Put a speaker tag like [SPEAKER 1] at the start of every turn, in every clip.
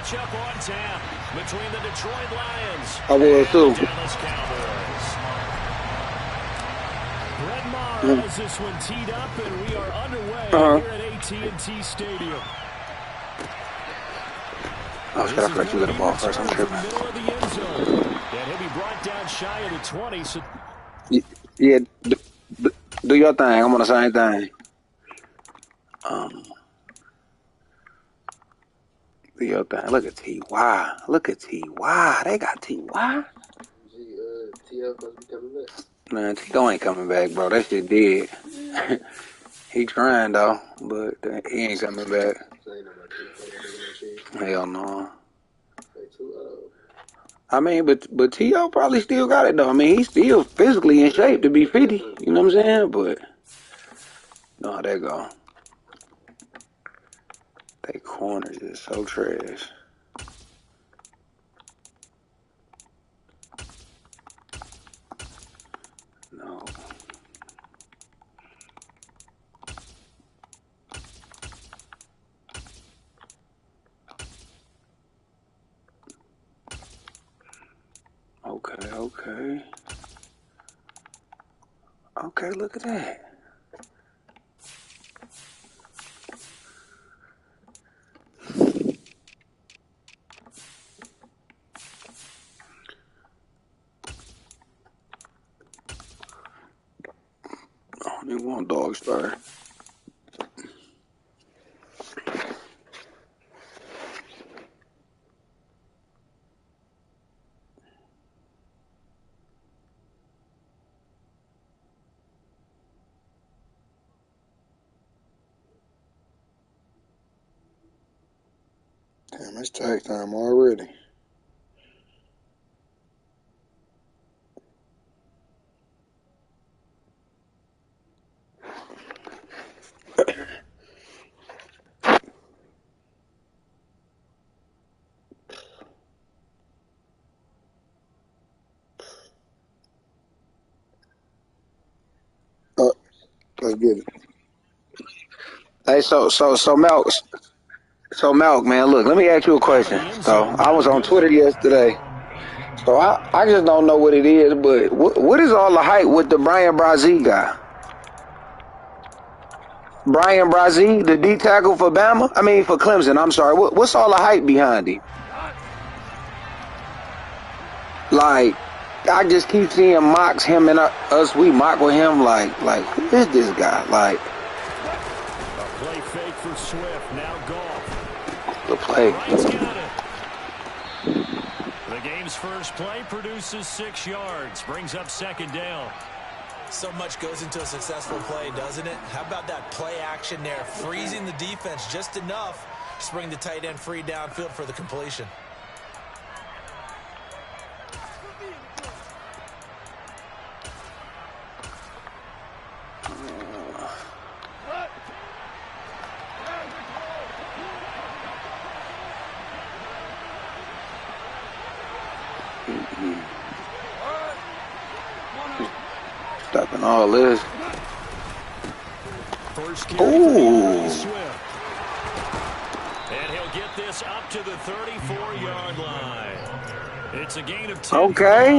[SPEAKER 1] matchup on tap between the Detroit Lions
[SPEAKER 2] I was too.
[SPEAKER 1] and the Dallas Cowboys. Brett Maher has this one teed up, and we are underway here at AT&T Stadium.
[SPEAKER 2] I was gonna let you get the ball first. I'm tripping.
[SPEAKER 1] And he'll be brought down shy of the 20. So
[SPEAKER 2] yeah, do your thing. I'm on the same thing. Do your thing. Look at T.Y. Look at T.Y. They got T.Y.
[SPEAKER 3] T.O. supposed to be coming back.
[SPEAKER 2] Man, T.O. ain't coming back, bro. That shit dead. He trying though, but he ain't coming back. Hell no. I mean, but T.O. probably still got it though. I mean, he's still physically in shape to be 50. You know what I'm saying? But no, how that go. They corners is so trash. No. Okay. Okay, look at that. Oh, they want dog star. Damn, it's tag time already. Let's get it. Hey, so Malk, man, look, let me ask you a question. So I was on Twitter yesterday. So I just don't know what it is, but what is all the hype with the Brian Brazee guy? Brian Brazee, the D tackle for Bama? I mean, for Clemson, I'm sorry. What's all the hype behind him? Like, I just keep seeing mocks, him and us, we mock with him, like, who is this guy? Like,
[SPEAKER 1] a play fake for Swift, now Goff.
[SPEAKER 2] The play.
[SPEAKER 1] The game's first play produces 6 yards, brings up second down.
[SPEAKER 4] So much goes into a successful play, doesn't it? How about that play action there, freezing the defense just enough to bring the tight end free downfield for the completion.
[SPEAKER 2] Stopping all this.
[SPEAKER 1] Ooh. And he'll get this up to the 34-yard line. It's a gain of 10.
[SPEAKER 2] Okay.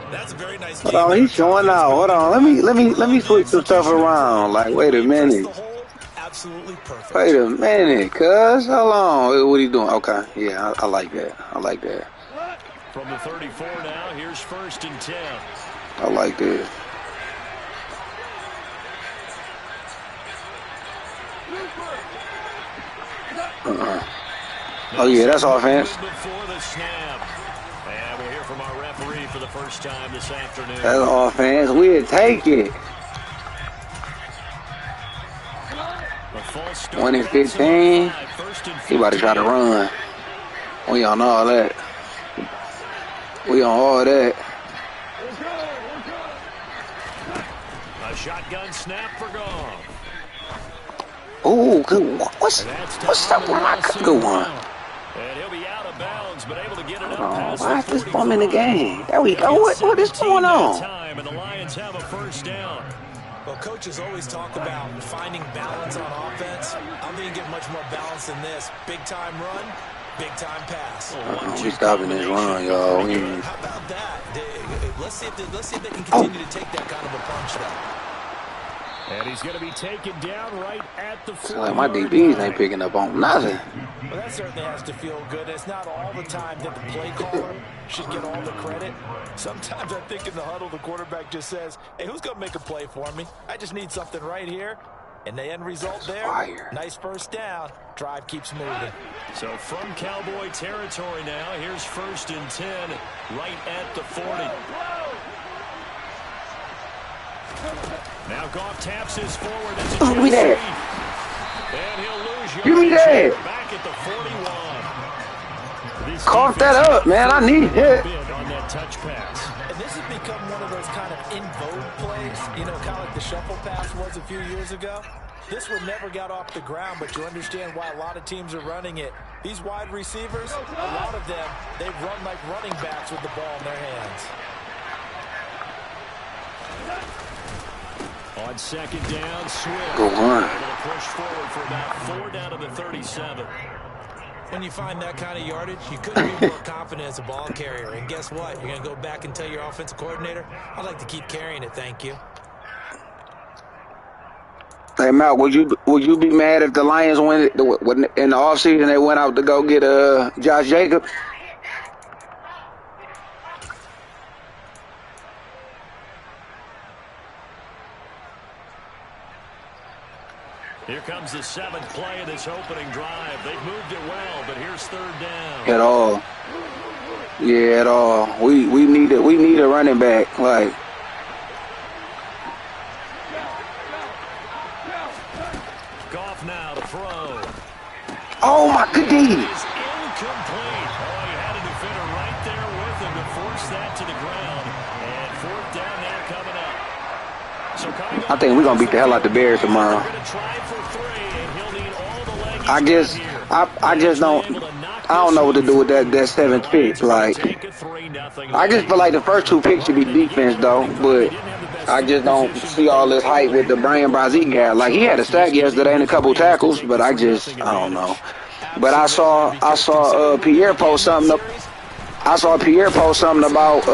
[SPEAKER 4] That's a very nice
[SPEAKER 2] game. Hold on, he's showing out. Hold on. Let me switch some stuff around. Like, wait a minute.
[SPEAKER 4] Absolutely perfect.
[SPEAKER 2] Wait a minute, cuz. Hold on. What are you doing? Okay. Yeah, I like that.
[SPEAKER 1] From the 34 now, here's 1st and 10.
[SPEAKER 2] I like this. Oh, yeah, that's offense.
[SPEAKER 1] Before the snap. And we'll hear from our referee for the first time this afternoon.
[SPEAKER 2] That's offense. We'll take it. 1 and 15. He about to try to run. We on all that.
[SPEAKER 1] A shotgun snap for Goff.
[SPEAKER 2] Oh, good one. What's up with my good one?
[SPEAKER 1] And he'll be out of bounds, but able to get it up past
[SPEAKER 2] why is this bumming the game? There we go. What is going on?
[SPEAKER 1] And the Lions have a first down.
[SPEAKER 4] Well, coaches always talk about finding balance on offense. I don't think you get much more balance than this. Big-time run, big-time pass.
[SPEAKER 2] We stopping this run, y'all.
[SPEAKER 4] How about that? Let's see if they can continue to take that kind of a punch, though.
[SPEAKER 1] And he's going to be taken down right at the 40.
[SPEAKER 2] Like my DBs ain't picking up on nothing.
[SPEAKER 4] Well, that certainly has to feel good. It's not all the time that the play caller should get all the credit. Sometimes I think in the huddle, the quarterback just says, hey, who's going to make a play for me? I just need something right here. And the end result there, nice first down. Drive keeps moving.
[SPEAKER 1] So from Cowboy territory now, here's 1st and 10 right at the 40. Now Goff taps his forward. That's a
[SPEAKER 2] Give me that.
[SPEAKER 1] And he'll lose
[SPEAKER 2] Give me that.
[SPEAKER 1] Back at the 41.
[SPEAKER 2] Cough that up, man. I need it.
[SPEAKER 1] On that touch pass.
[SPEAKER 4] And this has become one of those kind of in vogue plays, you know, kind of like the shuffle pass was a few years ago. This one never got off the ground, but you understand why a lot of teams are running it. These wide receivers, a lot of them, they run like running backs with the ball in their hands.
[SPEAKER 1] On 2nd down, Swift.
[SPEAKER 2] Go on.
[SPEAKER 1] Able to push forward for about 4 down to the 37.
[SPEAKER 4] When you find that kind of yardage, you couldn't be more confident as a ball carrier. And guess what? You're going to go back and tell your offensive coordinator, I'd like to keep carrying it, thank you.
[SPEAKER 2] Hey, Matt, would you be mad if the Lions went in the offseason they went out to go get Josh Jacobs?
[SPEAKER 1] Here comes the 7th play of this opening drive. They've moved it well, but here's 3rd down.
[SPEAKER 2] At all. Yeah, at all. We need a running back. Like,
[SPEAKER 1] Goff now to throw.
[SPEAKER 2] oh my goodness.
[SPEAKER 1] It's incomplete. Oh, he had a defender right there with him to force that to the ground. And 4th down now coming up. So coming up,
[SPEAKER 2] I think we're gonna beat the hell out the Bears tomorrow.
[SPEAKER 1] they're going to try for 3, and he'll need all the leg he's
[SPEAKER 2] I just I don't know what to do with that 7th pick. Like, I just feel like the first 2 picks should be defense though, but I just don't see all this hype with the Brian Brazil guy. Like, he had a sack yesterday and a couple tackles, but I don't know. But I saw Pierre post something. I saw Pierre post something about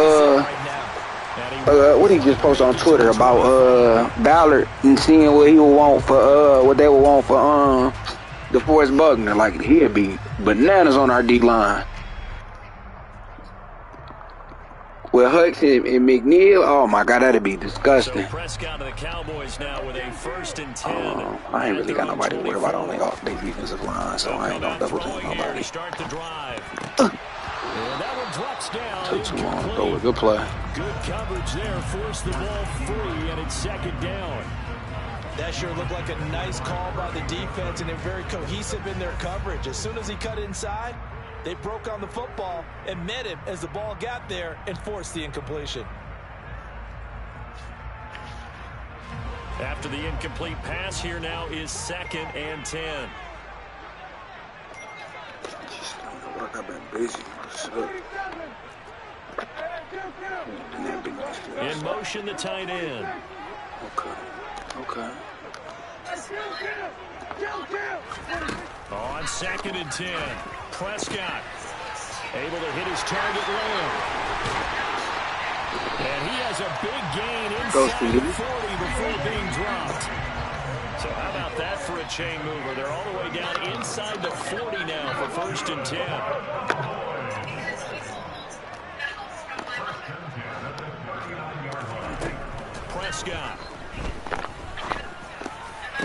[SPEAKER 2] what he just posted on Twitter about Ballard and seeing what he would want for what they would want for DeForest Buckner. Like, he'd be bananas on our D line. With Hutch and McNeil, oh my God, that'd be disgusting.
[SPEAKER 1] So Prescott to the Cowboys now with a 1st and 10.
[SPEAKER 2] I ain't really got nobody to worry about on their defensive line, so I ain't gonna double team nobody.
[SPEAKER 1] Start the drive. And that one drops down.
[SPEAKER 2] Took too long to go. Good play.
[SPEAKER 1] Good coverage there. Forced the ball free, and it's 2nd down.
[SPEAKER 4] That sure looked like a nice call by the defense, and they're very cohesive in their coverage. As soon as he cut inside, they broke on the football and met him as the ball got there and forced the incompletion.
[SPEAKER 1] After the incomplete pass, here now is 2nd and 10.
[SPEAKER 2] I've been busy.
[SPEAKER 1] In motion, the tight end.
[SPEAKER 2] Okay.
[SPEAKER 1] On 2nd and 10, Prescott able to hit his target low. And he has a big gain inside the 40 before being dropped. So how about that for a chain mover? They're all the way down inside the 40 now for 1st and 10. Prescott.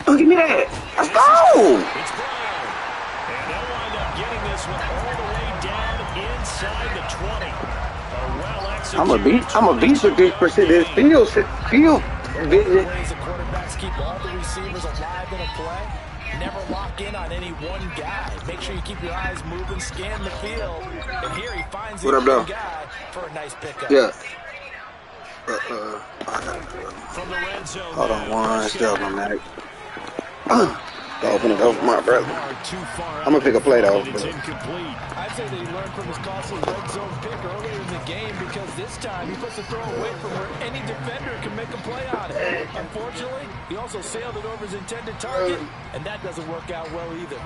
[SPEAKER 2] Oh, give me that. Let's go.
[SPEAKER 1] It's Brown. And they'll wind up getting this one all the way down inside the 20.
[SPEAKER 2] I'm a beast with this field vision.
[SPEAKER 4] Ways the quarterbacks keep all the receivers alive in a play. Never lock in on any one guy. Make sure you keep your eyes moving, scan the field. And here he finds the other guy for a nice pickup.
[SPEAKER 2] Yeah.
[SPEAKER 1] From the red zone.
[SPEAKER 2] Hold on one second, Mac. I'm gonna go for my brother. I'm gonna pick a play though.
[SPEAKER 1] It's incomplete.
[SPEAKER 4] I'd say that he learned from his costly red zone pick earlier in the game because this time he puts the throw away from where any defender can make a play on it. Unfortunately, he also sailed it over his intended target, and that doesn't work out well either.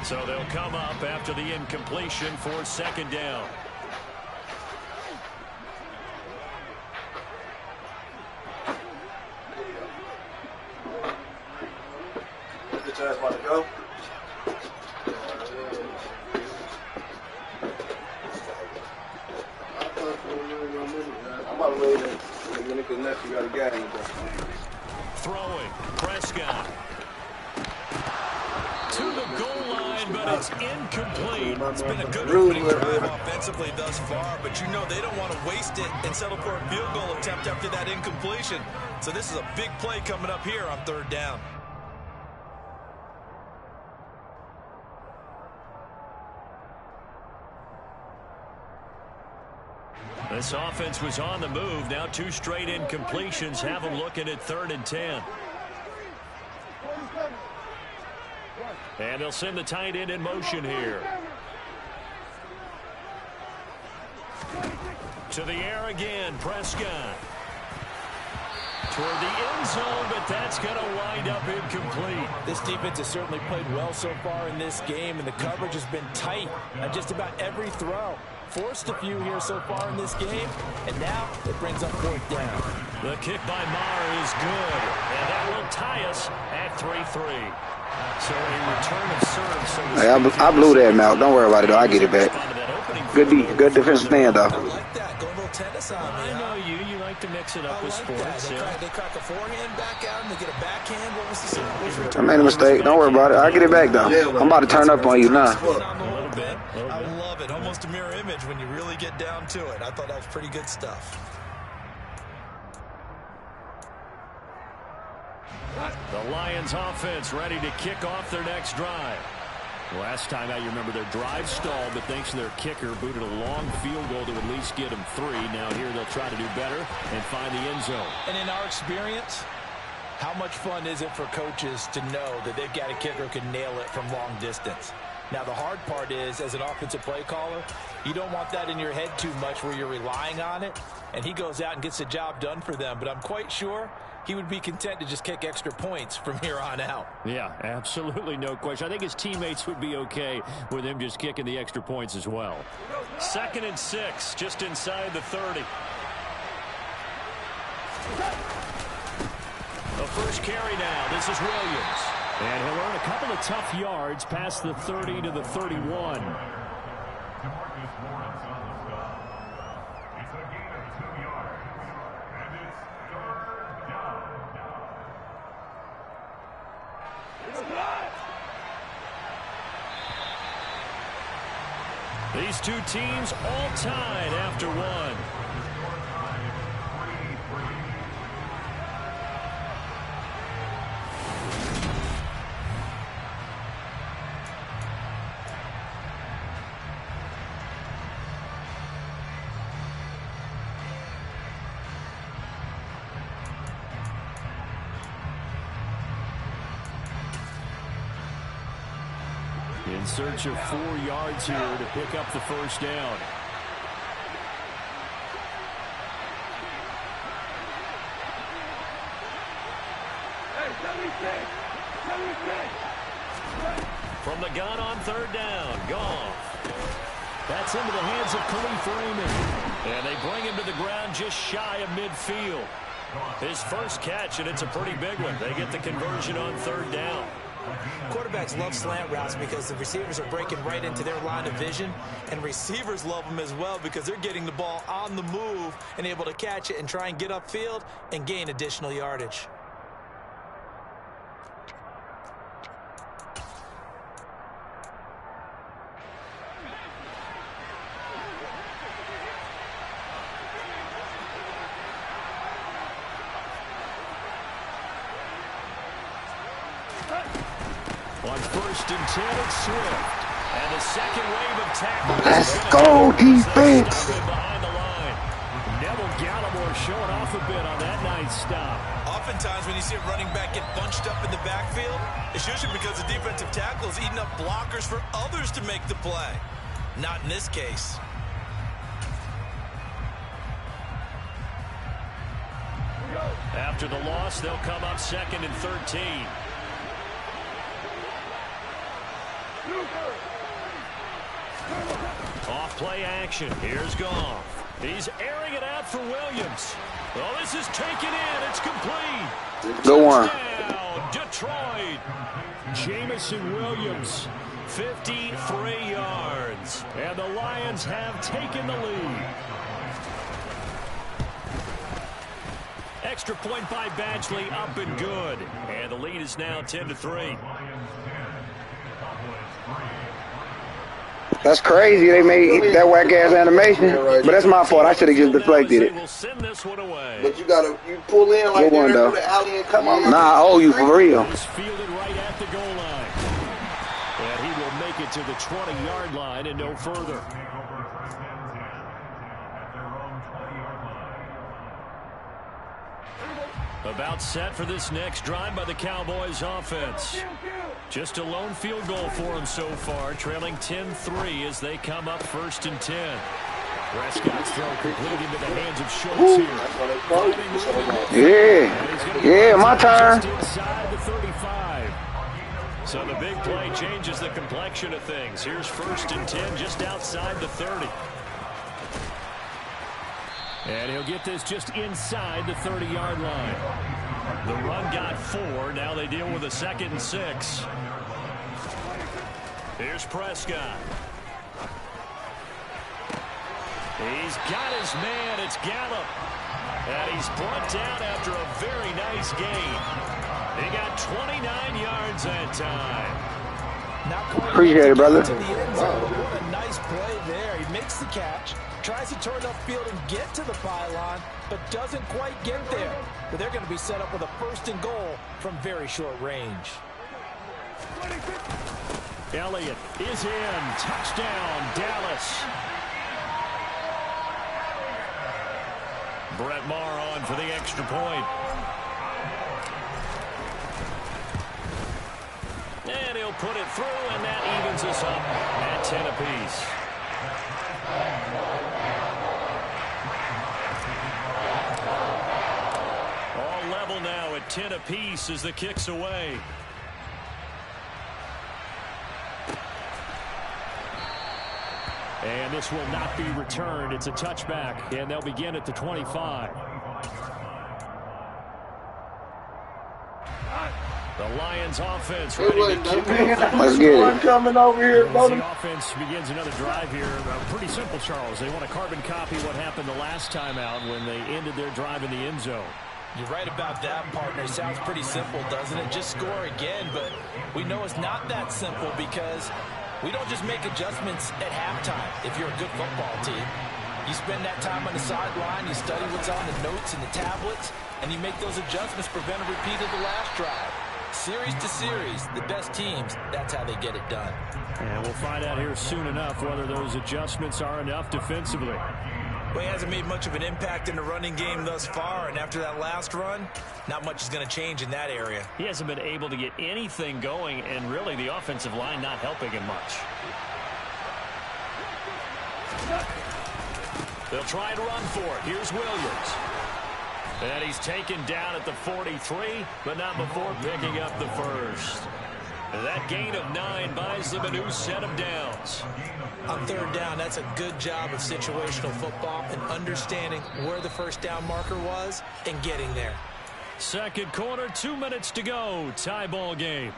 [SPEAKER 1] So they'll come up after the incompletion for second down.
[SPEAKER 2] Want to go? I'm about to wait a minute because next you got a guy.
[SPEAKER 1] Throwing, Prescott. To the goal line, but it's incomplete.
[SPEAKER 5] It's been a good opening drive offensively thus far, but you know they don't want to waste it and settle for a field goal attempt after that incompletion. So this is a big play coming up here on third down.
[SPEAKER 1] This offense was on the move. Now 2 straight incompletions have them looking at 3rd and 10. And they'll send the tight end in motion here. To the air again, Prescott. Toward the end zone, but that's going to wind up incomplete.
[SPEAKER 4] This defense has certainly played well so far in this game, and the coverage has been tight on just about every throw. Forced a few here so far in this game, and now it brings up 4th down.
[SPEAKER 1] The kick by Maher is good, and that will tie us at 3-3. So a return of serve. So
[SPEAKER 2] hey, I blew that, Mal. Don't worry about it, though. I get it back. Good defensive stand, though.
[SPEAKER 5] I like that. Go a little tennis on me.
[SPEAKER 1] I know you. You like to mix it up with sports.
[SPEAKER 5] They crack a forehand back out, and they get a backhand. What was the serve?
[SPEAKER 2] I made a mistake. Don't worry about it. I'll get it back, though. I'm about to turn up on you now.
[SPEAKER 5] I love it. Almost a mirror image when you really get down to it. I thought that was pretty good stuff.
[SPEAKER 1] The Lions offense ready to kick off their next drive. Last time out, you remember their drive stalled, but thanks to their kicker, booted a long field goal to at least get them 3. Now here they'll try to do better and find the end zone.
[SPEAKER 4] And in our experience, how much fun is it for coaches to know that they've got a kicker who can nail it from long distance? Now, the hard part is, as an offensive play caller, you don't want that in your head too much where you're relying on it, and he goes out and gets the job done for them. But I'm quite sure he would be content to just kick extra points from here on out.
[SPEAKER 1] Yeah, absolutely no question. I think his teammates would be okay with him just kicking the extra points as well. 2nd and 6, just inside the 30. The first carry now. This is Williams. And he'll earn a couple of tough yards past the 30 to the 31. These two teams all tied after one. In search of 4 yards here to pick up the first down. From the gun on 3rd down, Goff. That's into the hands of Khalif Raymond. And they bring him to the ground just shy of midfield. His first catch, and it's a pretty big one. They get the conversion on 3rd down.
[SPEAKER 6] Quarterbacks love slant routes because the receivers are breaking right into their line of vision, and receivers love them as well because they're getting the ball on the move and able to catch it and try and get upfield and gain additional yardage.
[SPEAKER 1] On 1st and 10, it's Swift. And the second wave of tackles.
[SPEAKER 2] Let's go, defense.
[SPEAKER 1] Behind the line. Neville Gallimore showing off a bit on that nice stop.
[SPEAKER 5] Oftentimes when you see a running back get bunched up in the backfield, it's usually because the defensive tackle is eating up blockers for others to make the play. Not in this case.
[SPEAKER 1] After the loss, they'll come up 2nd and 13. Off play action. Here's Goff. He's airing it out for Williams. Oh, this is taken in. It's complete.
[SPEAKER 2] Go on.
[SPEAKER 1] Touchdown, Detroit. Jamison Williams, 53 yards. And the Lions have taken the lead. Extra point by Badgley, up and good. And the lead is now 10-3.
[SPEAKER 2] That's crazy. They made that whack-ass animation. But that's my fault. I should have just deflected it.
[SPEAKER 1] We'll send this one away.
[SPEAKER 3] But you pull in like that through the alley and come on.
[SPEAKER 2] Nah, I owe you for real.
[SPEAKER 1] He's fielded right at the goal line. And he will make it to the 20-yard line and no further. About set for this next drive by the Cowboys offense. Just a lone field goal for them so far, trailing 10-3 as they come up 1st and 10. Prescott's throw complete into the hands of Schultz here.
[SPEAKER 2] Yeah, my turn.
[SPEAKER 1] Just inside the 35. So the big play changes the complexion of things. Here's 1st and 10 just outside the 30. And he'll get this just inside the 30-yard line. The run got 4. Now they deal with a 2nd and 6. Here's Prescott. He's got his man. It's Gallup. And he's brought down after a very nice gain. He got 29 yards that time.
[SPEAKER 2] Appreciate it, brother.
[SPEAKER 6] What a nice play there. He makes the catch, tries to turn upfield and get to the pylon, but doesn't quite get there. But they're going to be set up with a 1st and goal from very short range.
[SPEAKER 1] Elliott is in. Touchdown, Dallas. Brett Maher on for the extra point. And he'll put it through, and that evens us up at 10 apiece. All level now at 10 apiece as the kick's away. And this will not be returned. It's a touchback, and they'll begin at the 25. The Lions offense ready to kick off.
[SPEAKER 2] Let's get it.
[SPEAKER 3] Coming over here,
[SPEAKER 1] As the offense begins another drive here, pretty simple, Charles. They want to carbon copy what happened the last time out when they ended their drive in the end zone.
[SPEAKER 6] You're right about that, partner. Sounds pretty simple, doesn't it? Just score again, but we know it's not that simple because we don't just make adjustments at halftime if you're a good football team. You spend that time on the sideline, you study what's on the notes and the tablets, and you make those adjustments, prevent a repeat of the last drive. Series to series, the best teams, that's how they get it done.
[SPEAKER 1] And we'll find out here soon enough whether those adjustments are enough defensively.
[SPEAKER 5] Well, he hasn't made much of an impact in the running game thus far, and after that last run, not much is going to change in that area.
[SPEAKER 1] He hasn't been able to get anything going, and really the offensive line not helping him much. They'll try to run for it. Here's Williams. And he's taken down at the 43, but not before picking up the first. And that gain of 9 buys them a new set of downs.
[SPEAKER 6] On 3rd down, that's a good job of situational football and understanding where the first down marker was and getting there.
[SPEAKER 1] Second quarter, 2 minutes to go. Tie ball game.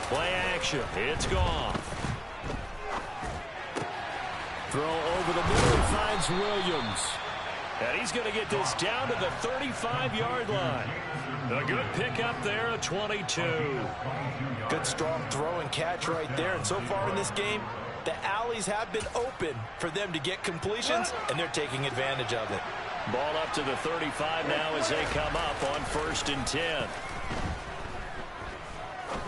[SPEAKER 1] Play action. It's gone. Throw over the middle, finds Williams. And he's going to get this down to the 35-yard line. A good pickup there, a 22.
[SPEAKER 6] Good strong throw and catch right there. And so far in this game, the alleys have been open for them to get completions, and they're taking advantage of it.
[SPEAKER 1] Ball up to the 35 now as they come up on 1st and 10.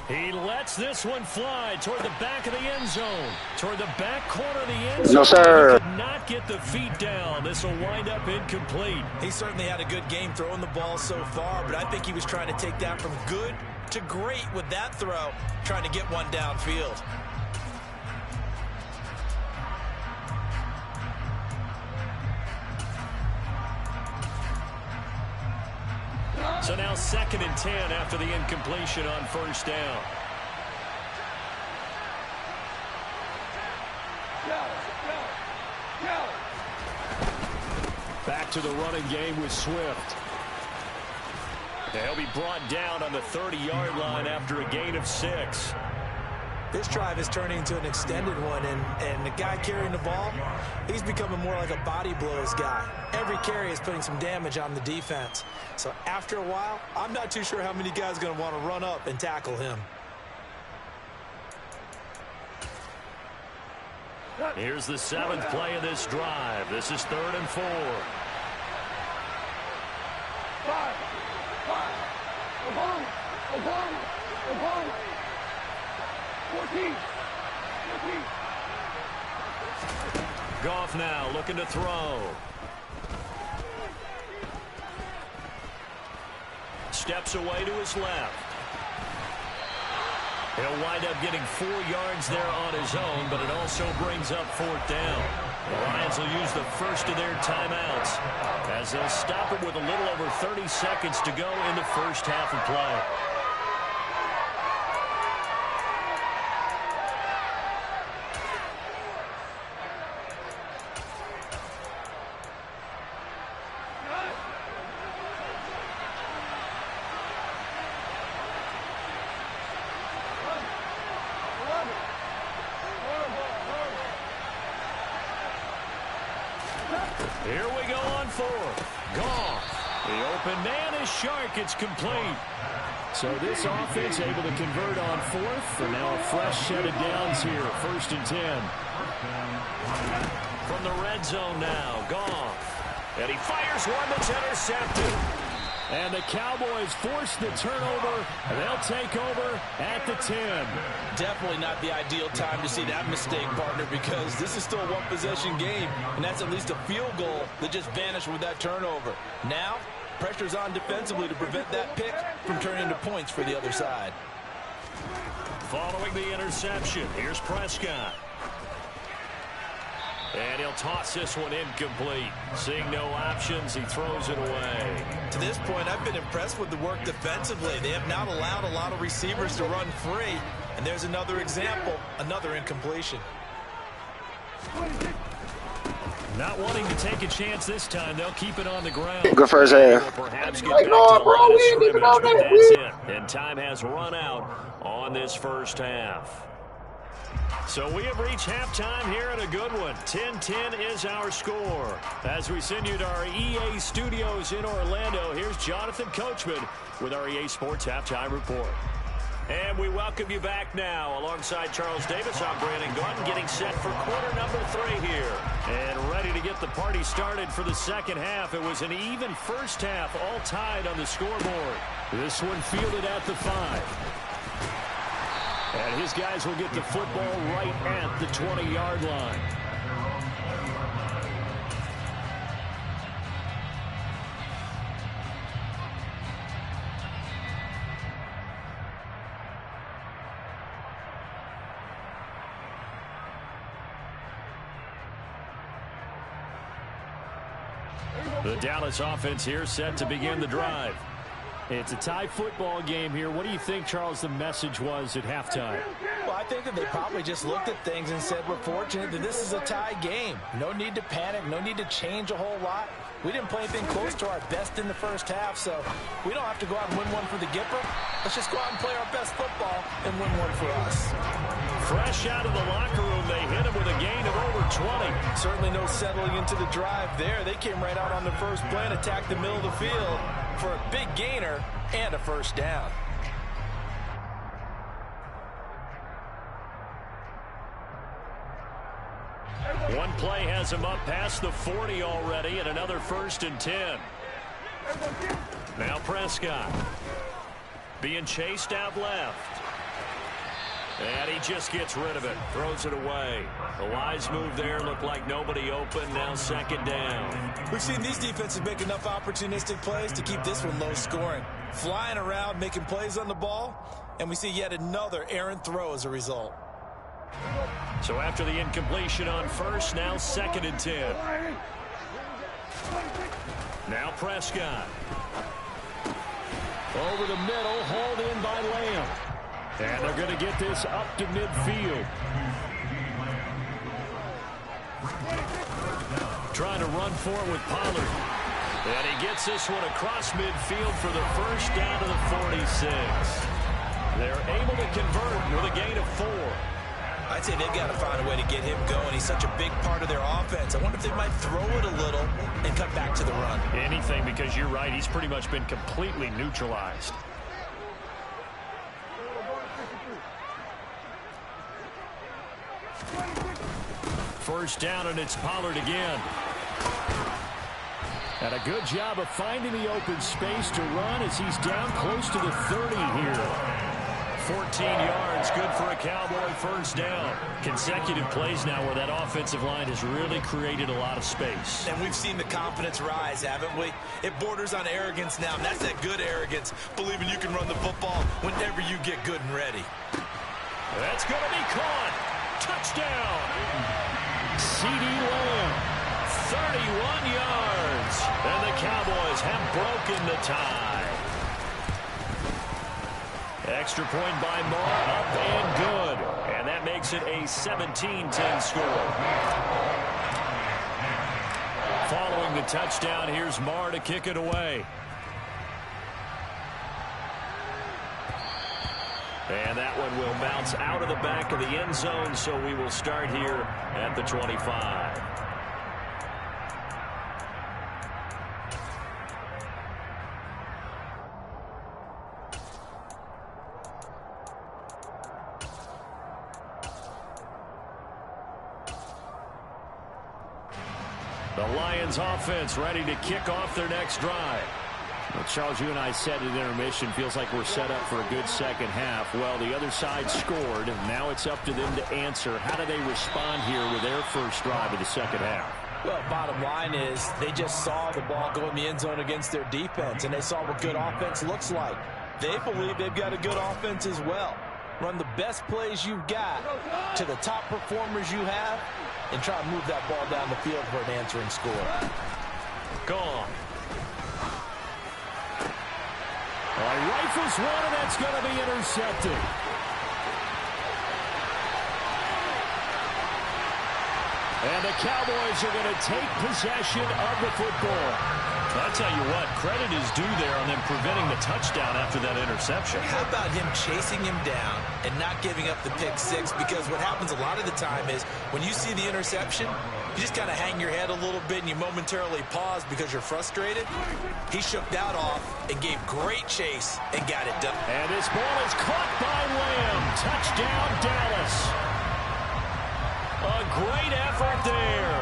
[SPEAKER 1] He lets this one fly toward the back of the end zone. Toward the back corner of the end zone.
[SPEAKER 2] No, sir.
[SPEAKER 1] He could not get the feet down. This will wind up incomplete.
[SPEAKER 6] He certainly had a good game throwing the ball so far, but I think he was trying to take that from good to great with that throw, trying to get one downfield.
[SPEAKER 1] So now 2nd and 10 after the incompletion on 1st down. Back to the running game with Swift. They'll be brought down on the 30-yard line after a gain of 6.
[SPEAKER 6] This drive is turning into an extended one, and the guy carrying the ball, he's becoming more like a body blows guy. Every carry is putting some damage on the defense. So after a while, I'm not too sure how many guys are going to want to run up and tackle him.
[SPEAKER 1] Here's the 7th play of this drive. This is 3rd and 4. 14. Goff now looking to throw. Steps away to his left. He'll wind up getting 4 yards there on his own, but it also brings up 4th down. The Lions will use the first of their timeouts as they'll stop it with a little over 30 seconds to go in the first half of play. Here we go on 4th. Goff. The open man is Shark. It's complete. So this offense able to convert on 4th. And now a fresh set of downs here. 1st and 10. From the red zone now. Goff. And he fires one that's intercepted. And the Cowboys force the turnover. And they'll take over at the 10.
[SPEAKER 4] Definitely not the ideal time to see that mistake, partner, because this is still a one-possession game, and that's at least a field goal that just vanished with that turnover. Now, pressure's on defensively to prevent that pick from turning into points for the other side.
[SPEAKER 1] Following the interception, here's Prescott. And he'll toss this one incomplete. Seeing no options, he throws it away.
[SPEAKER 6] To this point, I've been impressed with the work defensively. They have not allowed a lot of receivers to run free. And there's another example, another incompletion.
[SPEAKER 1] Not wanting to take a chance this time, they'll keep it on the ground.
[SPEAKER 2] Good first half.
[SPEAKER 1] Perhaps get back to the line of scrimmage, but that's it. And time has run out on this first half. So we have reached halftime here in a good one. 10-10 is our score. As we send you to our EA studios in Orlando, here's Jonathan Coachman with our EA Sports Halftime Report. And we welcome you back now. Alongside Charles Davis, I'm Brandon Gunn, getting set for quarter number 3 here. And ready to get the party started for the second half. It was an even first half, all tied on the scoreboard. This one fielded at the 5. And his guys will get the football right at the 20-yard line. The Dallas offense here set to begin the drive. It's a tie football game here. What do you think, Charles, the message was at halftime?
[SPEAKER 6] Well, I think that they probably just looked at things and said, we're fortunate that this is a tie game. No need to panic. No need to change a whole lot. We didn't play anything close to our best in the first half, so we don't have to go out and win one for the Gipper. Let's just go out and play our best football and win one for us.
[SPEAKER 1] Fresh out of the locker room, they hit him with a gain of over 20.
[SPEAKER 6] Certainly no settling into the drive there. They came right out on the first play and attacked the middle of the field for a big gainer and a first down.
[SPEAKER 1] One play has him up past the 40 already, and another 1st and 10. Now Prescott being chased out left. And he just gets rid of it, throws it away. A wise move there, looked like nobody open, now 2nd down.
[SPEAKER 6] We've seen these defenses make enough opportunistic plays to keep this one low scoring. Flying around, making plays on the ball, and we see yet another errant throw as a result.
[SPEAKER 1] So after the incompletion on 1st, now 2nd and 10. Now Prescott. Over the middle, hauled in by Lamb. And they're going to get this up to midfield. Trying to run for it with Pollard. And he gets this one across midfield for the 1st down to the 46. They're able to convert with a gain of 4.
[SPEAKER 6] I'd say they've got to find a way to get him going. He's such a big part of their offense. I wonder if they might throw it a little and cut back to the run.
[SPEAKER 1] Anything, because you're right. He's pretty much been completely neutralized. First down, and it's Pollard again. And a good job of finding the open space to run as he's down close to the 30 here. 14 yards, good for a Cowboy 1st down. Consecutive plays now where that offensive line has really created a lot of space.
[SPEAKER 6] And we've seen the confidence rise, haven't we? It borders on arrogance now, and that's that good arrogance, believing you can run the football whenever you get good and ready.
[SPEAKER 1] That's going to be caught. Touchdown. C.D. Lamb, 31 yards. And the Cowboys have broken the tie. Extra point by Moore, up and good. And that makes it a 17-10 score. Following the touchdown, here's Moore to kick it away. And that one will bounce out of the back of the end zone, so we will start here at the 25. The Lions offense ready to kick off their next drive. Well, Charles, you and I said at intermission, feels like we're set up for a good second half. Well, the other side scored, and now it's up to them to answer. How do they respond here with their first drive of the second half?
[SPEAKER 6] Well, bottom line is they just saw the ball go in the end zone against their defense, and they saw what good offense looks like. They believe they've got a good offense as well. Run the best plays you've got to the top performers you have, and try to move that ball down the field for an answering score.
[SPEAKER 1] Gone. Rifles one, and that's going to be intercepted. And the Cowboys are going to take possession of the football. I tell you what, credit is due there on them preventing the touchdown after that interception.
[SPEAKER 6] How about him chasing him down and not giving up the pick six? Because what happens a lot of the time is when you see the interception, you just kind of hang your head a little bit and you momentarily pause because you're frustrated. He shook that off and gave great chase and got it done.
[SPEAKER 1] And this ball is caught by Lamb. Touchdown, Dallas. A great effort there.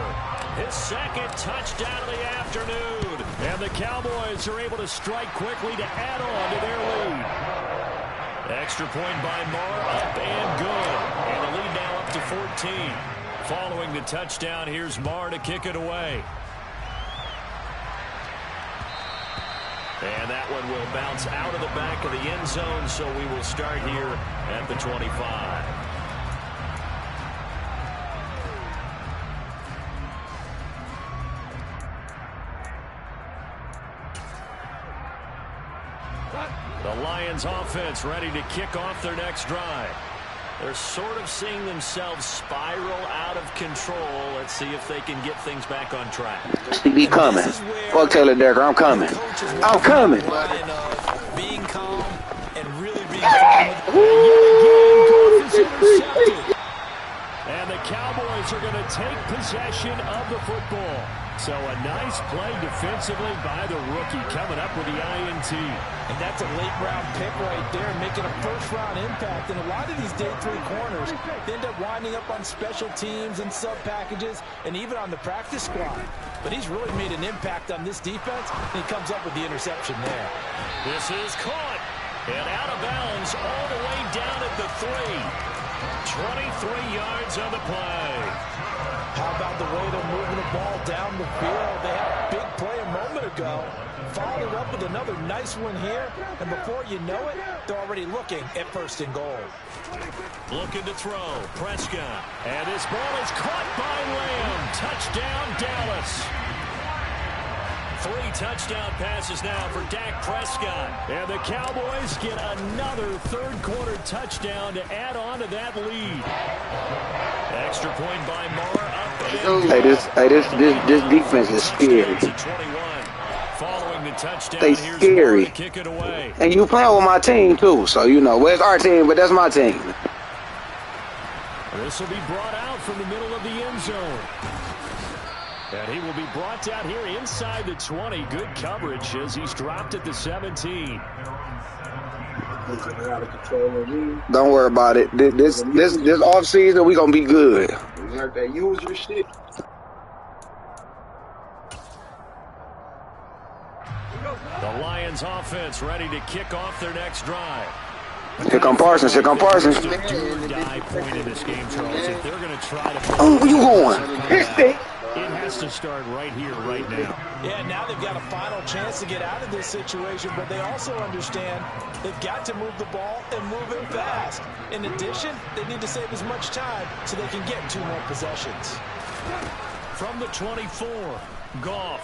[SPEAKER 1] His second touchdown of the afternoon. And the Cowboys are able to strike quickly to add on to their lead. Extra point by Moore, up and good. And the lead now up to 14. Following the touchdown, here's Moore to kick it away. And that one will bounce out of the back of the end zone, so we will start here at the 25. The Lions offense ready to kick off their next drive. They're sort of seeing themselves spiral out of control. Let's see if they can get things back on track.
[SPEAKER 2] CD coming. Fuck Taylor Decker, I'm coming. I'm coming.
[SPEAKER 6] Being calm and really being calm.
[SPEAKER 1] And the Cowboys are going to take possession of the football. So a nice play defensively by the rookie coming up with the INT.
[SPEAKER 6] And that's a late-round pick right there, making a first-round impact. And a lot of these day 3 corners end up winding up on special teams and sub-packages and even on the practice squad. But he's really made an impact on this defense, and he comes up with the interception there.
[SPEAKER 1] This is caught and out of bounds all the way down at the 3. 23 yards on the play.
[SPEAKER 6] How about the way they're moving the ball down the field? They had a big play a moment ago. Followed it up with another nice one here. And before you know it, they're already looking at 1st and goal.
[SPEAKER 1] Looking to throw. Prescott. And this ball is caught by Lamb. Touchdown, Dallas. 3 touchdown passes now for Dak Prescott. And the Cowboys get another 3rd quarter touchdown to add on to that lead. Extra point by Moore.
[SPEAKER 2] Hey, this defense is scary.
[SPEAKER 1] Following the touchdown,
[SPEAKER 2] they scary.
[SPEAKER 1] Kick it away.
[SPEAKER 2] And you playing with my team too, so you know, well, it's our team, but that's my team.
[SPEAKER 1] This will be brought out from the middle of the end zone. And he will be brought out here inside the 20. Good coverage as he's dropped at the 17.
[SPEAKER 2] Don't worry about it. This off season, we gonna be good.
[SPEAKER 3] That user shit.
[SPEAKER 1] The Lions offense ready to kick off their next drive.
[SPEAKER 2] Here come Parsons. Here come Parsons.
[SPEAKER 1] Die point in this game, Charles. If they're going to try to.
[SPEAKER 2] Oh, where you going?
[SPEAKER 1] It has to start right here, right now.
[SPEAKER 6] Yeah, now they've got a final chance to get out of this situation, but they also understand they've got to move the ball and move it fast. In addition, they need to save as much time so they can get 2 more possessions.
[SPEAKER 1] From the 24, Goff.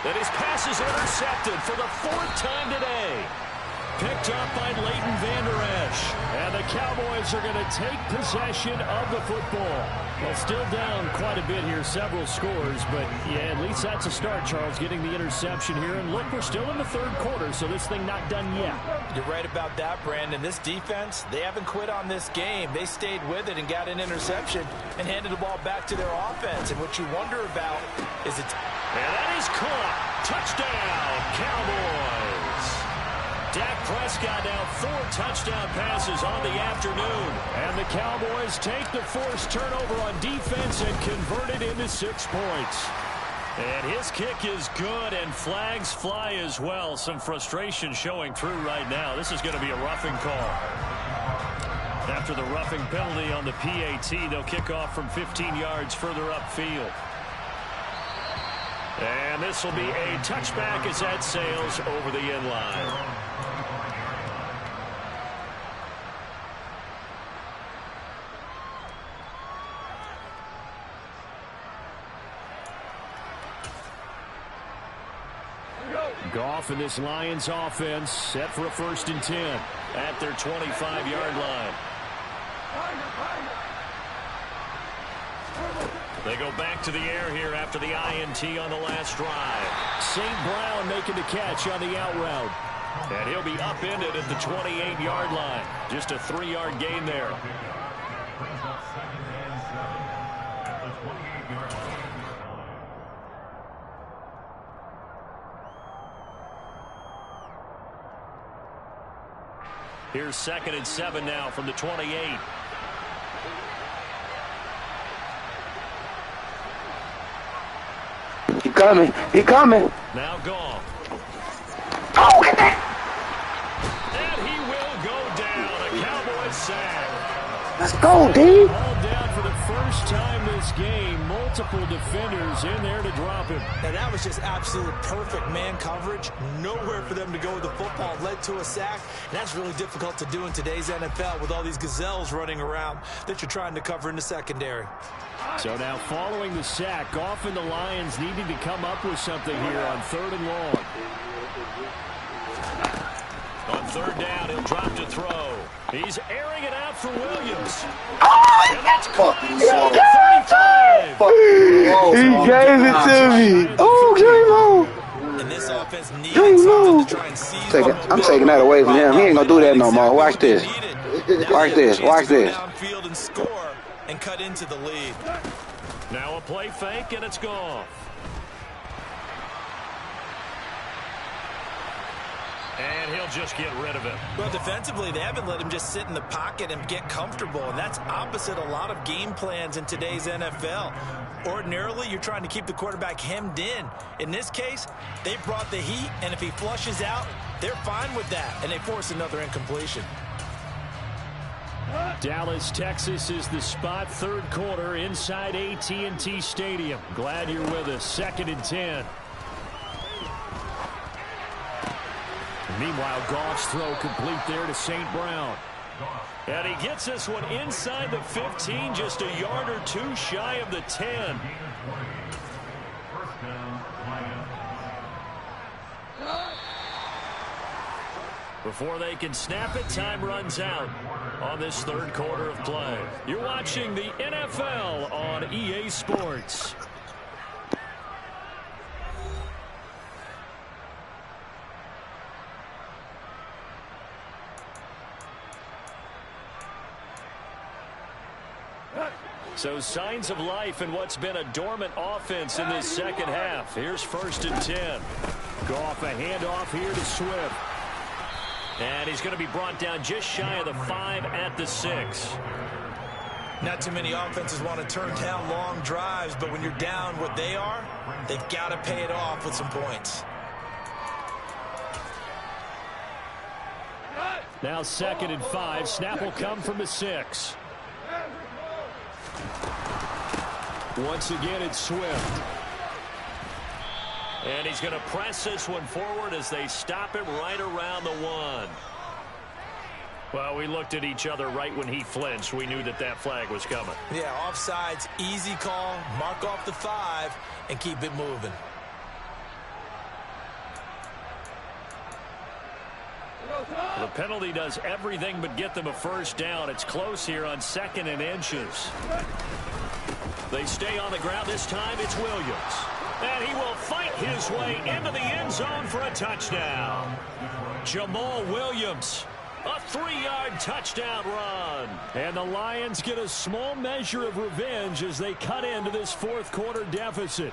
[SPEAKER 1] And his pass is intercepted for the 4th time today. Picked up by Leighton Vander Esch. And the Cowboys are going to take possession of the football. Well, still down quite a bit here, several scores. But, yeah, at least that's a start, Charles, getting the interception here. And, look, we're still in the 3rd quarter, so this thing not done yet.
[SPEAKER 6] You're right about that, Brandon. This defense, they haven't quit on this game. They stayed with it and got an interception and handed the ball back to their offense. And what you wonder about is it's...
[SPEAKER 1] And that is caught. Touchdown, Cowboys. Dak Prescott now 4 touchdown passes on the afternoon. And the Cowboys take the forced turnover on defense and convert it into 6 points. And his kick is good, and flags fly as well. Some frustration showing through right now. This is going to be a roughing call. After the roughing penalty on the PAT, they'll kick off from 15 yards further upfield. And this will be a touchback as that sails over the end line. Goff and this Lions offense set for a 1st and 10 at their 25-yard line. They go back to the air here after the INT on the last drive. St. Brown making the catch on the out route. And he'll be upended at the 28-yard line. Just a 3-yard gain there. Here's 2nd and 7 now from the 28.
[SPEAKER 2] He coming. He coming.
[SPEAKER 1] Now Goff.
[SPEAKER 2] Oh, get that.
[SPEAKER 1] And he will go down. A Cowboys sack.
[SPEAKER 2] Let's go, D.
[SPEAKER 1] Ball down for the first time this game. Multiple defenders in there to drop him.
[SPEAKER 6] And that was just absolute perfect man coverage. Nowhere for them to go with the football. Led to a sack. And that's really difficult to do in today's NFL with all these gazelles running around that you're trying to cover in the secondary.
[SPEAKER 1] So now following the sack, Goff and the Lions needing to come up with something here on 3rd and long. On 3rd down, he'll drop to throw. He's airing it out for Williams. And that's caught inside the 35.
[SPEAKER 2] He gave it to me. Oh, J-Lo.
[SPEAKER 6] And this offense needs something to try and seize.
[SPEAKER 2] I'm taking that away from him. He ain't going to do that no more. Watch this. Watch this. Watch this.
[SPEAKER 6] Downfield and score and cut into the lead.
[SPEAKER 1] Now a play fake, and it's gone. And he'll just get rid of it.
[SPEAKER 6] Well, defensively, they haven't let him just sit in the pocket and get comfortable, and that's opposite a lot of game plans in today's NFL. Ordinarily, you're trying to keep the quarterback hemmed in. In this case, they brought the heat, and if he flushes out, they're fine with that, and they force another incompletion.
[SPEAKER 1] Dallas, Texas is the spot, third quarter inside AT&T Stadium. Glad you're with us. 2nd and 10. Meanwhile, Goff's throw complete there to St. Brown. And he gets this one inside the 15, just a yard or two shy of the 10. Before they can snap it, time runs out on this third quarter of play. You're watching the NFL on EA Sports. So signs of life in what's been a dormant offense in this second half. Here's 1st and 10. Goff, a handoff here to Swift. And he's going to be brought down just shy of the 5 at the 6.
[SPEAKER 6] Not too many offenses want to turn down long drives, but when you're down what they are, they've got to pay it off with some points.
[SPEAKER 1] Now 2nd and 5. Snap will come from the 6. Once again, it's Swift. And he's going to press this one forward as they stop him right around the 1. Well, we looked at each other right when he flinched. We knew that that flag was coming.
[SPEAKER 6] Yeah, offsides, easy call. Mark off the 5 and keep it moving.
[SPEAKER 1] The penalty does everything but get them a first down. It's close here on 2nd and inches. They stay on the ground. This time it's Williams. And he will fight his way into the end zone for a touchdown. Jamal Williams, a 3-yard touchdown run. And the Lions get a small measure of revenge as they cut into this fourth quarter deficit.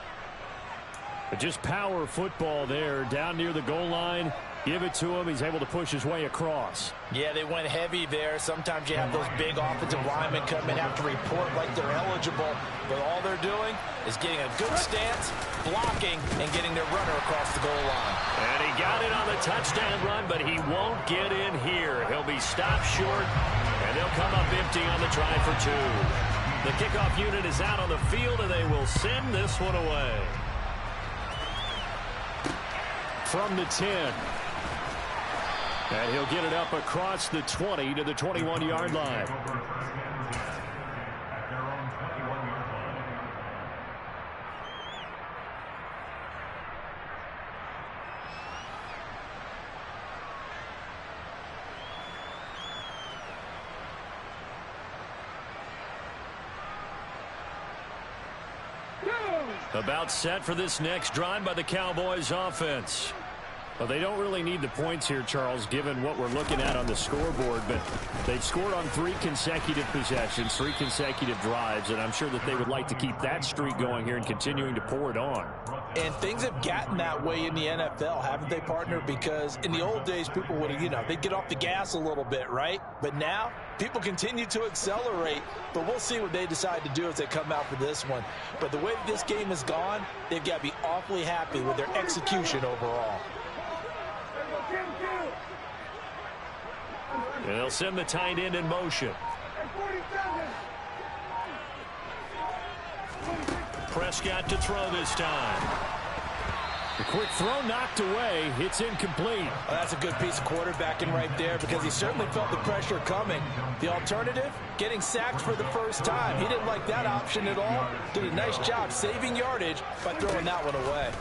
[SPEAKER 1] But just power football there down near the goal line. Give it to him. He's able to push his way across.
[SPEAKER 6] Yeah, they went heavy there. Sometimes you have those big offensive linemen come in, have to report like they're eligible. But all they're doing is getting a good stance, blocking, and getting their runner across the goal line.
[SPEAKER 1] And he got it on the touchdown run, but he won't get in here. He'll be stopped short, and they'll come up empty on the try for 2. The kickoff unit is out on the field, and they will send this one away. From the 10. And he'll get it up across the 20 to the 21-yard line. About set for this next drive by the Cowboys offense. Well, they don't really need the points here, Charles, given what we're looking at on the scoreboard. But they've scored on 3 consecutive possessions, 3 consecutive drives, and I'm sure that they would like to keep that streak going here and continuing to pour it on.
[SPEAKER 6] And things have gotten that way in the NFL, haven't they, partner? Because in the old days, people would have, they'd get off the gas a little bit, right? But now, people continue to accelerate. But we'll see what they decide to do as they come out for this one. But the way this game has gone, they've got to be awfully happy with their execution overall.
[SPEAKER 1] And they'll send the tight end in motion. Prescott to throw this time. The quick throw knocked away. It's incomplete.
[SPEAKER 6] Well, that's a good piece of quarterbacking right there because he certainly felt the pressure coming. The alternative, getting sacked for the first time. He didn't like that option at all. Did a nice job saving yardage by throwing that one away.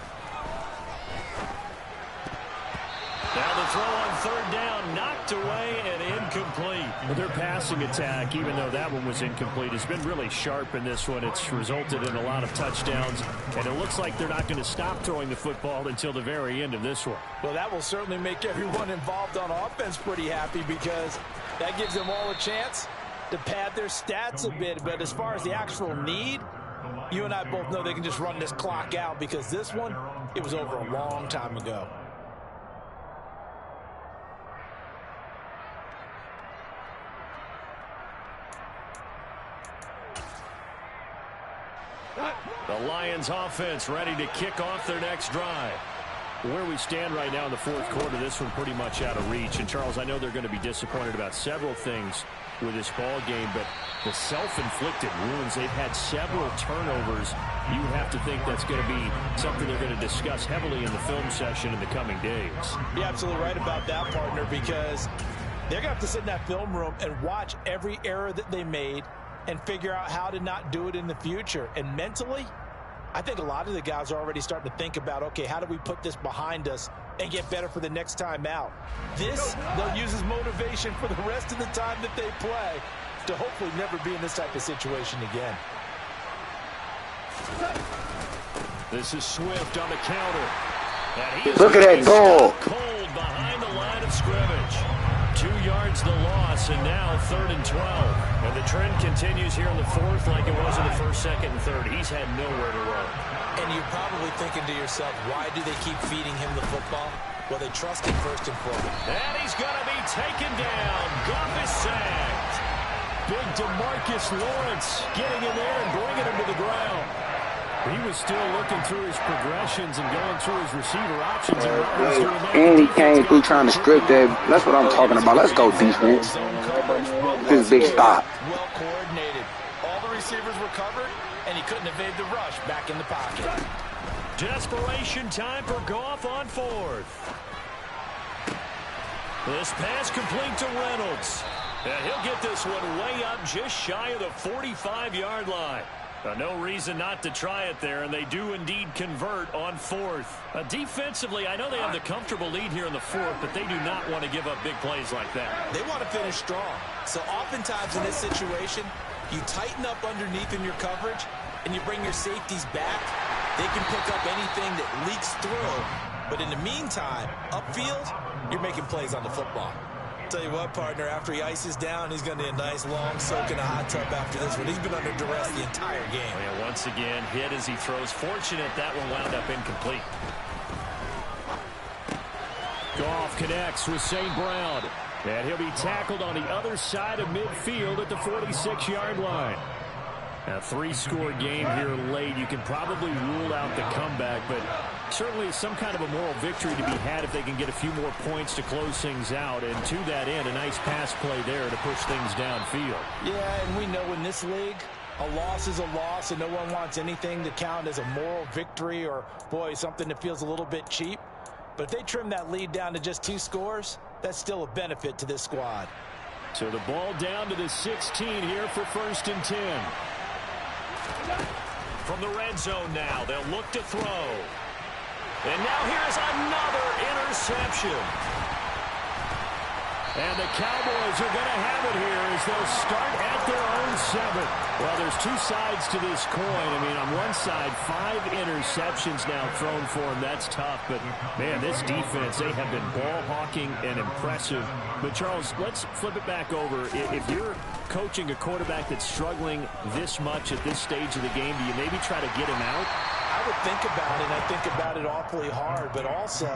[SPEAKER 1] Now the throw on third down, knocked away and incomplete. Well, their passing attack, even though that one was incomplete, has been really sharp in this one. It's resulted in a lot of touchdowns, and it looks like they're not going to stop throwing the football until the very end of this one.
[SPEAKER 6] Well, that will certainly make everyone involved on offense pretty happy because that gives them all a chance to pad their stats a bit. But as far as the actual need, you and I both know they can just run this clock out because this one, it was over a long time ago.
[SPEAKER 1] The Lions offense ready to kick off their next drive. Where we stand right now in the fourth quarter, this one pretty much out of reach. And, Charles, I know they're going to be disappointed about several things with this ball game, but the self-inflicted wounds, they've had several turnovers. You have to think that's going to be something they're going to discuss heavily in the film session in the coming days.
[SPEAKER 6] You're absolutely right about that, partner, because they're going to have to sit in that film room and watch every error that they made and figure out how to not do it in the future. And mentally, I think a lot of the guys are already starting to think about, okay, how do we put this behind us and get better for the next time out? This, they'll use as motivation for the rest of the time that they play to hopefully never be in this type of situation again.
[SPEAKER 1] This is Swift on the counter.
[SPEAKER 2] Look at that ball.
[SPEAKER 1] Cold behind the line of scrimmage. 2 yards the loss, and now 3rd and 12. And the trend continues here in the fourth like it was in the first, second, and third. He's had nowhere to run.
[SPEAKER 6] And you're probably thinking to yourself, why do they keep feeding him the football? Well, they trust him first and foremost.
[SPEAKER 1] And he's going to be taken down. Goff is sacked. Big DeMarcus Lawrence getting in there and bringing him to the ground. He was still looking through his progressions and going through his receiver options.
[SPEAKER 2] And he came through trying to script that. That's what I'm talking about. Let's go defense. This big stop.
[SPEAKER 6] Well coordinated. All the receivers were covered, and he couldn't evade the rush back in the pocket.
[SPEAKER 1] Desperation time for Goff on 4th. This pass complete to Reynolds. And he'll get this one way up just shy of the 45-yard line. No reason not to try it there, and they do indeed convert on 4th. Defensively, I know they have the comfortable lead here in the 4th, but they do not want to give up big plays like that.
[SPEAKER 6] They want to finish strong. So oftentimes in this situation, you tighten up underneath in your coverage, and you bring your safeties back. They can pick up anything that leaks through. But in the meantime, upfield, you're making plays on the football. Tell you what, partner, after he ices down, he's going to need a nice long soak in a hot tub after this one. He's been under duress the entire game.
[SPEAKER 1] Yeah, once again, hit as he throws. Fortunate that one wound up incomplete. Goff connects with St. Brown. And he'll be tackled on the other side of midfield at the 46-yard line. A 3-score game here late. You can probably rule out the comeback, but certainly some kind of a moral victory to be had if they can get a few more points to close things out. And to that end, a nice pass play there to push things downfield.
[SPEAKER 6] Yeah, and we know in this league, a loss is a loss, and no one wants anything to count as a moral victory or, boy, something that feels a little bit cheap. But if they trim that lead down to just 2 scores, that's still a benefit to this squad.
[SPEAKER 1] So the ball down to the 16 here for 1st and 10. From the red zone now, they'll look to throw. And now here's another interception. And the Cowboys are going to have it here as they'll start at their own 7. Well, there's 2 sides to this coin. I mean, on one side, 5 interceptions now thrown for them. That's tough. But, man, this defense, they have been ball hawking and impressive. But, Charles, let's flip it back over. If you're coaching a quarterback that's struggling this much at this stage of the game, do you maybe try to get him out?
[SPEAKER 6] I would think about it, and I think about it awfully hard, but also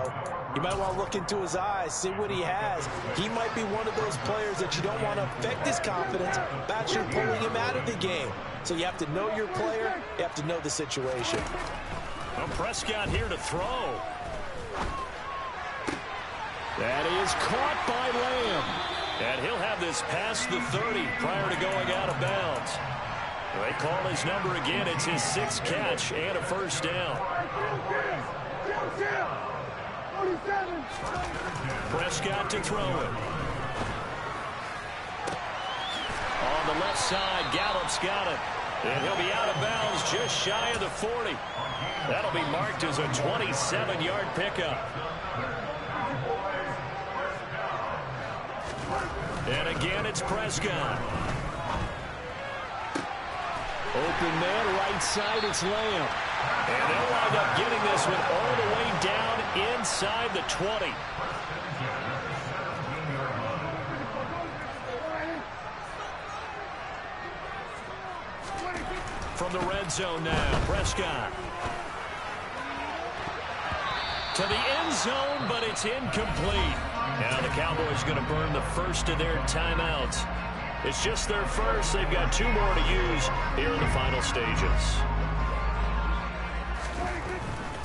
[SPEAKER 6] you might want to look into his eyes, see what he has. He might be one of those players that you don't want to affect his confidence by actually pulling him out of the game. So you have to know your player, you have to know the situation.
[SPEAKER 1] Well, Prescott here to throw. That is caught by Lamb. And he'll have this past the 30 prior to going out of bounds. They call his number again. It's his 6th catch and a 1st down. Prescott to throw it. On the left side, Gallup's got it. And he'll be out of bounds just shy of the 40. That'll be marked as a 27-yard pickup. And again, it's Prescott. Open man, right side, it's Lamb. And they'll wind up getting this one all the way down inside the 20. from the red zone now. Prescott. To the end zone, but it's incomplete. Now the Cowboys going to burn the first of their timeouts. It's just their first. They've got 2 more to use here in the final stages.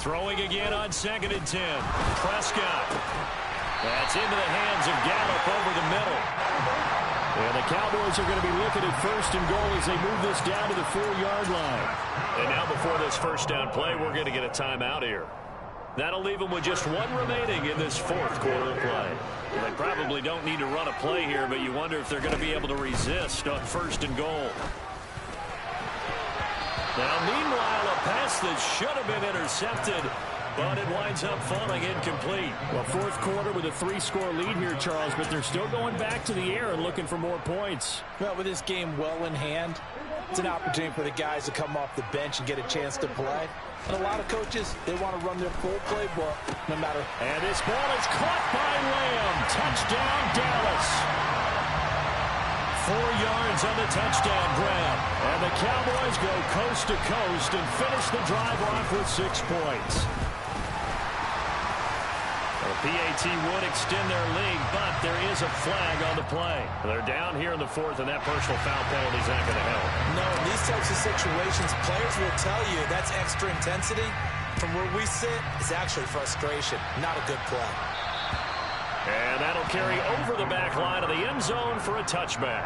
[SPEAKER 1] Throwing again on 2nd and 10. Prescott. That's into the hands of Gallup over the middle. And the Cowboys are going to be looking at 1st and goal as they move this down to the 4-yard line. And now before this first down play, we're going to get a timeout here. That'll leave them with just 1 remaining in this 4th quarter of play. Well, they probably don't need to run a play here, but you wonder if they're going to be able to resist on 1st and goal. Now, meanwhile, a pass that should have been intercepted, but it winds up falling incomplete.
[SPEAKER 7] Well, 4th quarter with a 3-score lead here, Charles, but they're still going back to the air and looking for more points.
[SPEAKER 6] Well, with this game well in hand, it's an opportunity for the guys to come off the bench and get a chance to play. And a lot of coaches, they want to run their full playbook no matter.
[SPEAKER 1] And this ball is caught by Lamb. Touchdown, Dallas. 4 yards on the touchdown grab. And the Cowboys go coast to coast and finish the drive off with 6 points. The PAT would extend their lead, but there is a flag on the play. They're down here in the 4th, and that personal foul penalty is not going to help.
[SPEAKER 6] No, in these types of situations, players will tell you that's extra intensity. From where we sit, it's actually frustration, not a good play.
[SPEAKER 1] And that'll carry over the back line of the end zone for a touchback.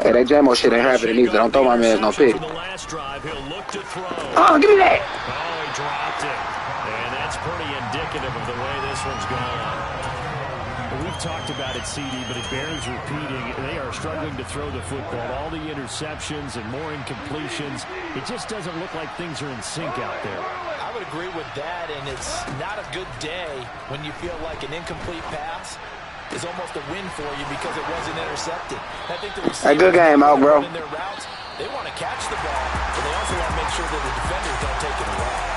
[SPEAKER 2] Hey, that JMO shit ain't happening either. Don't throw my man no pick.
[SPEAKER 1] Give me that.
[SPEAKER 2] Oh,
[SPEAKER 1] he dropped it. And that's pretty indicative of the way this one's gone.
[SPEAKER 7] We've talked about it, CD, but it bears repeating. They are struggling to throw the football. All the interceptions and more incompletions. It just doesn't look like things are in sync out there.
[SPEAKER 6] I would agree with that, and it's not a good day when you feel like an incomplete pass is almost a win for you because it wasn't intercepted. I think the receivers,
[SPEAKER 2] good game out, bro.
[SPEAKER 6] In their routes, they want to catch the ball, but they also want to make sure that the defenders don't take it away.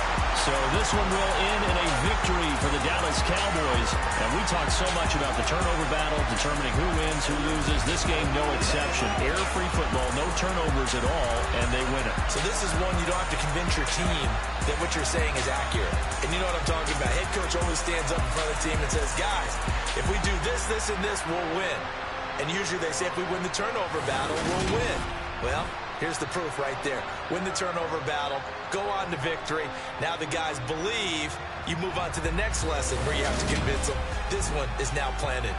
[SPEAKER 1] So this one will end in a victory for the Dallas Cowboys. And we talked so much about the turnover battle, determining who wins, who loses. This game, no exception. Error-free football, no turnovers at all, and they win it.
[SPEAKER 6] So this is one you don't have to convince your team that what you're saying is accurate. And you know what I'm talking about. Head coach always stands up in front of the team and says, guys, if we do this, this, and this, we'll win. And usually they say if we win the turnover battle, we'll win. Well, here's the proof right there. Win the turnover battle, go on to victory. Now the guys believe. You move on to the next lesson where you have to convince them. This one is now planted.